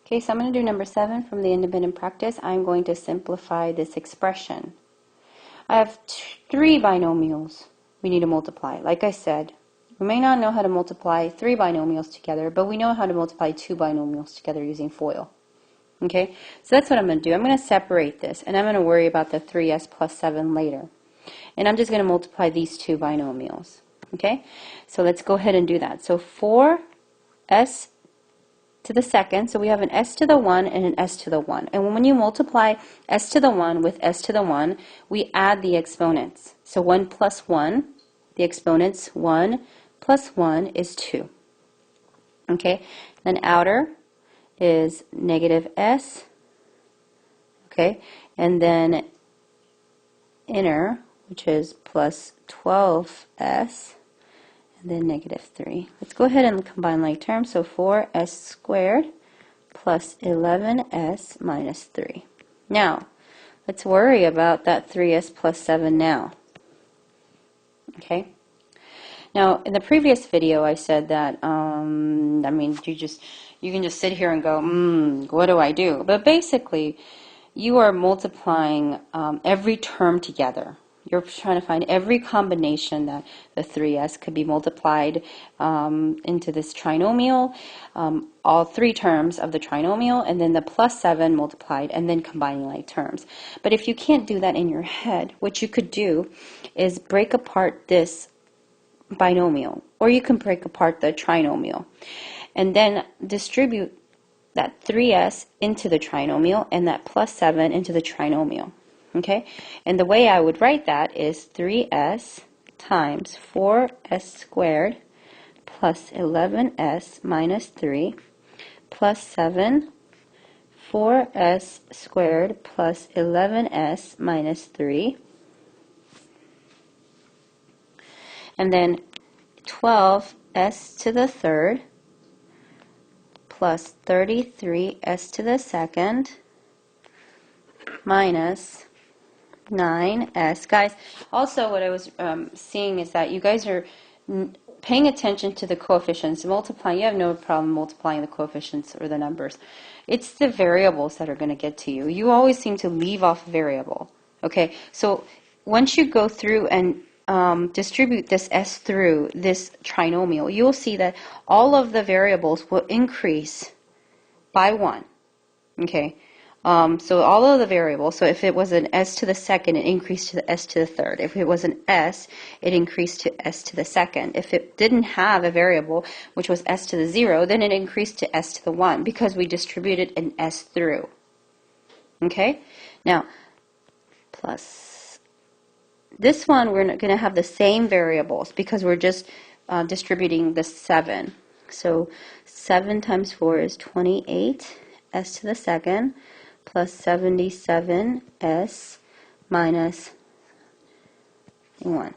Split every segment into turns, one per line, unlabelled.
Okay, so I'm going to do number 7 from the independent practice. I'm going to simplify this expression. I have 3 binomials we need to multiply. Like I said, we may not know how to multiply 3 binomials together, but we know how to multiply 2 binomials together using FOIL. Okay, so that's what I'm going to do. I'm going to separate this, and I'm going to worry about the 3s plus 7 later. And I'm just going to multiply these 2 binomials. Okay, so let's go ahead and do that. So 4s to the second, so we have an s to the 1 and an s to the 1. And when you multiply s to the 1 with s to the 1, we add the exponents. So 1 plus 1, the exponents 1 plus 1 is 2. Okay, then outer is negative s, okay, and then inner, which is plus 12s, and then negative 3. Let's go ahead and combine like terms. So 4s squared plus 11s minus 3. Now, let's worry about that 3s plus 7 now. Okay. Now, in the previous video, I said that, you can just sit here and go, what do I do? But basically, you are multiplying every term together. You're trying to find every combination that the 3s could be multiplied into this trinomial, all 3 terms of the trinomial, and then the plus 7 multiplied, and then combining like terms. But if you can't do that in your head, what you could do is break apart this binomial, or you can break apart the trinomial, and then distribute that 3s into the trinomial and that plus 7 into the trinomial. Okay, and the way I would write that is 3s times 4s squared plus 11s minus 3 plus 7 4s squared plus 11s minus 3, and then 12s to the third plus 33s to the second minus 9s. Guys, also what I was seeing is that you guys are paying attention to the coefficients, multiplying. You have no problem multiplying the coefficients or the numbers. It's the variables that are going to get to you. You always seem to leave off variable. Okay, so once you go through and distribute this s through this trinomial, you'll see that all of the variables will increase by 1. Okay, so all of the variables, so if it was an s to the second, it increased to the s to the third. If it was an s, it increased to s to the second. If it didn't have a variable, which was s to the 0, then it increased to s to the 1, because we distributed an s through. Okay, now plus this one, we're going to have the same variables because we're just distributing the 7. So 7 times 4 is 28 s to the second plus 77s minus 1.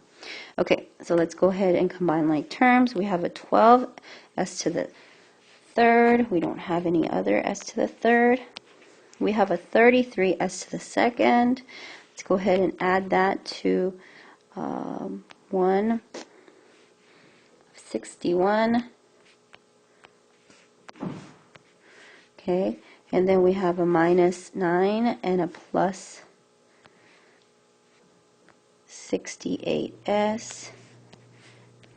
Okay, so let's go ahead and combine like terms. We have a 12 s to the third. We don't have any other s to the third. We have a 33 s to the second. Let's go ahead and add that to 161. Okay, and then we have a minus 9 and a plus 68s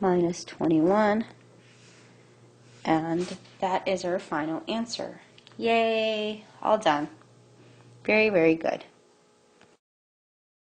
minus 21. And that is our final answer. Yay! All done. Very, very good.